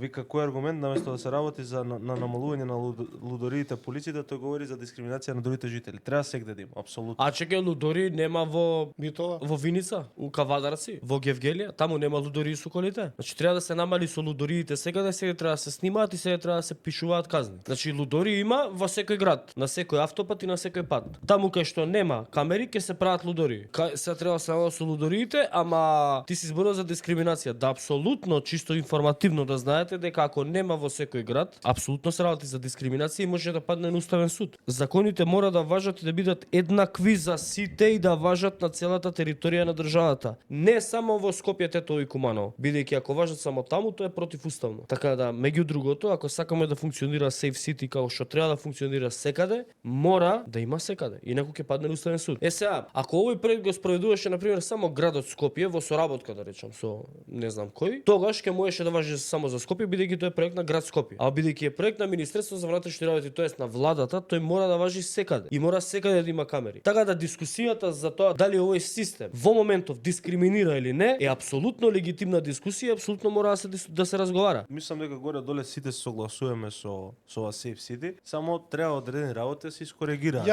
Вика кој аргумент наместо да се работи за на намалување на лудориите полицијата, тој говори за дискриминација на другите жители. Треба сегде да има, апсолутно. А чекај, лудори нема во Битола. во Виница, у Кавадарци, во Гевгелија, таму нема лудори со колите. Значи треба да се намали со лудориите секаде, сега треба да се снимаат и сега треба да се пишуваат казни. Значи лудори има во секој град, на секој автопат и на секој пат. Таму кај што нема камери ќе се прават лудори. Сега треба да се намали со лудориите, ама ти си зборува за дискриминација. Да, апсолутно, чисто информативно да знаете дека ако нема во секој град, апсолутно се работи за дискриминација и може да падне на уставен суд. Законите мора да важат и да бидат еднакви за сите и да важат на целата територија на државата. Не само во Скопје, Тетово и Куманово, бидејќи ако важат само таму, тоа е противуставно. Така да, меѓу другото, ако сакаме да функционира Safe City како што треба да функционира секаде, мора да има секаде. Инаку ќе падне на уставен суд. Сега, ако овој проект го спроведуваше на пример само градот Скопје во соработка да речам со не знам кој, тогаш ќе можеше да важи само за Скопје бидејќи тоа е проект на град Скопје. А бидејќи е проект на Министерството за внатрешни работи, тоест на владата, тој мора да важи секаде и мора секаде да има камери. Така да дискусијата за тоа дали овој систем во моментов дискриминира или не е апсолутно легитимна дискусија, апсолутно мора да се разговара. Мислам дека горе доле сите се согласуваме со ова Safe City, само треба одредени работи да се искоригираат.